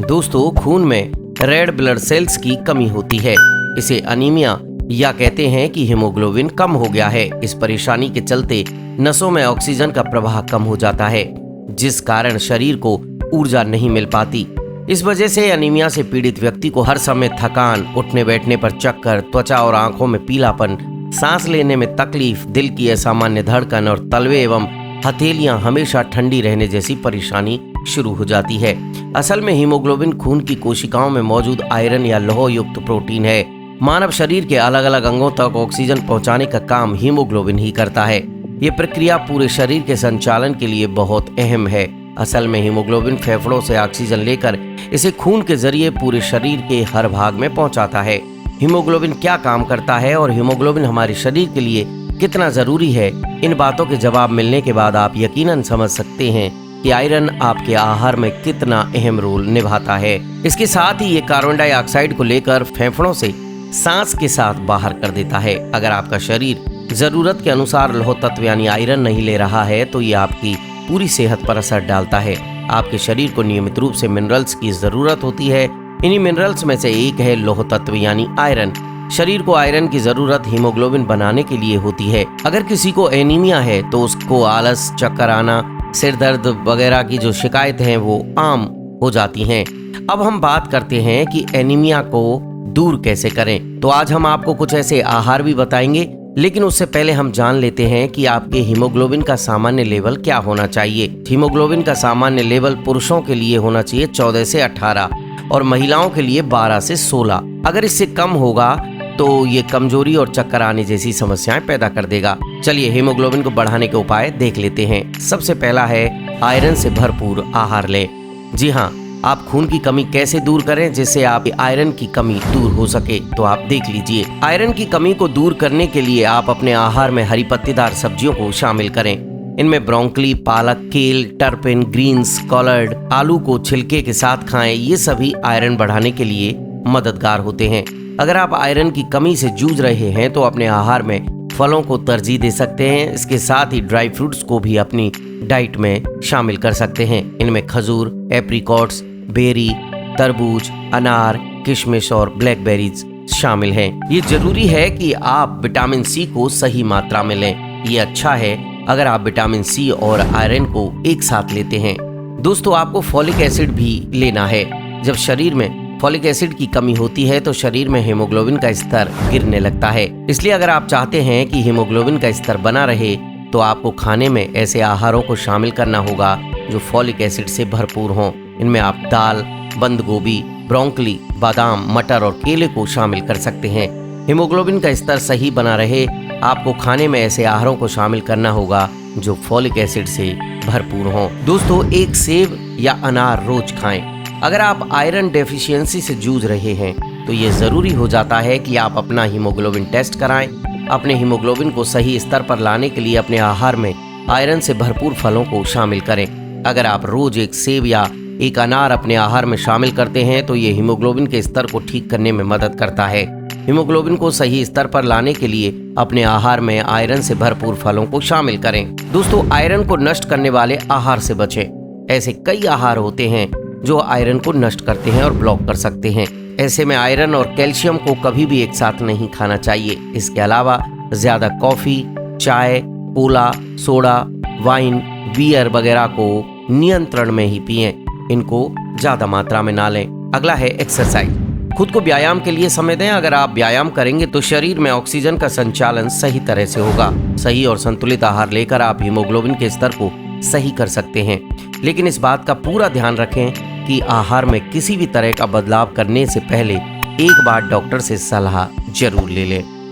दोस्तों, खून में रेड ब्लड सेल्स की कमी होती है। इसे अनीमिया या कहते हैं कि हीमोग्लोबिन कम हो गया है। इस परेशानी के चलते नसों में ऑक्सीजन का प्रवाह कम हो जाता है, जिस कारण शरीर को ऊर्जा नहीं मिल पाती। इस वजह से अनीमिया से पीड़ित व्यक्ति को हर समय थकान, उठने बैठने पर चक्कर, त्वचा और आंखों में पीलापन, सांस लेने में तकलीफ, दिल की असामान्य धड़कन और तलवे एवं हथेलियां हमेशा ठंडी रहने जैसी परेशानी शुरू हो जाती है। असल में हीमोग्लोबिन खून की कोशिकाओं में मौजूद आयरन या लौह युक्त प्रोटीन है। मानव शरीर के अलग अलग अंगों तक ऑक्सीजन पहुंचाने का काम हीमोग्लोबिन ही करता है। ये प्रक्रिया पूरे शरीर के संचालन के लिए बहुत अहम है। असल में हीमोग्लोबिन फेफड़ों से ऑक्सीजन लेकर इसे खून के जरिए पूरे शरीर के हर भाग में पहुंचाता है। हीमोग्लोबिन क्या काम करता है और हीमोग्लोबिन हमारे शरीर के लिए कितना जरूरी है, इन बातों के जवाब मिलने के बाद आप यकीनन समझ सकते हैं कि आयरन आपके आहार में कितना अहम रोल निभाता है। इसके साथ ही ये कार्बन डाइऑक्साइड को लेकर फेफड़ों से सांस के साथ बाहर कर देता है। अगर आपका शरीर जरूरत के अनुसार लौह तत्व यानी आयरन नहीं ले रहा है तो ये आपकी पूरी सेहत पर असर डालता है। आपके शरीर को नियमित रूप से मिनरल्स की जरूरत होती है। इन्हीं मिनरल्स में से एक है लौह तत्व यानी आयरन। शरीर को आयरन की जरूरत हीमोग्लोबिन बनाने के लिए होती है। अगर किसी को एनीमिया है तो उसको आलस, चक्कर आना, सिर दर्द वगैरह की जो शिकायतें हैं वो आम हो जाती हैं। अब हम बात करते हैं कि एनीमिया को दूर कैसे करें। तो आज हम आपको कुछ ऐसे आहार भी बताएंगे, लेकिन उससे पहले हम जान लेते हैं कि आपके हीमोग्लोबिन का सामान्य लेवल क्या होना चाहिए। हीमोग्लोबिन का सामान्य लेवल पुरुषों के लिए होना चाहिए 14 से 18 और महिलाओं के लिए 12 से 16। अगर इससे कम होगा तो ये कमजोरी और चक्कर आने जैसी समस्याएं पैदा कर देगा। चलिए हीमोग्लोबिन को बढ़ाने के उपाय देख लेते हैं। सबसे पहला है आयरन से भरपूर आहार लें। जी हाँ, आप खून की कमी कैसे दूर करें जिससे आप आयरन की कमी दूर हो सके, तो आप देख लीजिए। आयरन की कमी को दूर करने के लिए आप अपने आहार में हरी पत्तेदार सब्जियों को शामिल करें। इनमें ब्रोंकली, पालक, केल, टर्पिन, ग्रीन्स, कॉलर्ड, आलू को छिलके के साथ खाएं। ये सभी आयरन बढ़ाने के लिए मददगार होते हैं। अगर आप आयरन की कमी से जूझ रहे हैं तो अपने आहार में फलों को तरजीह दे सकते हैं। इसके साथ ही ड्राई फ्रूट्स को भी अपनी डाइट में शामिल कर सकते हैं। इनमें खजूर, एप्रिकॉट्स, बेरी, तरबूज, अनार, किशमिश और ब्लैकबेरीज शामिल हैं। ये जरूरी है कि आप विटामिन सी को सही मात्रा में लें। ये अच्छा है अगर आप विटामिन सी और आयरन को एक साथ लेते हैं। दोस्तों, आपको फॉलिक एसिड भी लेना है। जब शरीर में फॉलिक एसिड की कमी होती है तो शरीर में हीमोग्लोबिन का स्तर गिरने लगता है। इसलिए अगर आप चाहते हैं कि हीमोग्लोबिन का स्तर बना रहे तो आपको खाने में ऐसे आहारों को शामिल करना होगा जो फॉलिक एसिड से भरपूर हों। इनमें आप दाल, बंद गोभी, ब्रोंकली, बादाम, मटर और केले को शामिल कर सकते हैं। हीमोग्लोबिन का स्तर सही बना रहे आपको खाने में ऐसे आहारों को शामिल करना होगा जो फॉलिक एसिड से भरपूर हों। दोस्तों, एक सेब या अनार रोज खाएं। अगर आप आयरन डेफिशिएंसी से जूझ रहे हैं तो ये जरूरी हो जाता है कि आप अपना हीमोग्लोबिन टेस्ट कराएं। अपने हीमोग्लोबिन को सही स्तर पर लाने के लिए अपने आहार में आयरन से भरपूर फलों को शामिल करें। अगर आप रोज एक सेब या एक अनार अपने आहार में शामिल करते हैं तो ये हीमोग्लोबिन के स्तर को ठीक करने में मदद करता है। हीमोग्लोबिन को सही स्तर पर लाने के लिए अपने आहार में आयरन से भरपूर फलों को शामिल करें। दोस्तों, आयरन को नष्ट करने वाले आहार से बचें। ऐसे कई आहार होते हैं जो आयरन को नष्ट करते हैं और ब्लॉक कर सकते हैं। ऐसे में आयरन और कैल्शियम को कभी भी एक साथ नहीं खाना चाहिए। इसके अलावा ज्यादा कॉफी, चाय, कोला, सोडा, वाइन, बियर वगैरह को नियंत्रण में ही पिएं। इनको ज्यादा मात्रा में ना लें। अगला है एक्सरसाइज। खुद को व्यायाम के लिए समय दें। अगर आप व्यायाम करेंगे तो शरीर में ऑक्सीजन का संचालन सही तरह से होगा। सही और संतुलित आहार लेकर आप हीमोग्लोबिन के स्तर को सही कर सकते हैं। लेकिन इस बात का पूरा ध्यान रखें कि आहार में किसी भी तरह का बदलाव करने से पहले एक बार डॉक्टर से सलाह जरूर ले लें।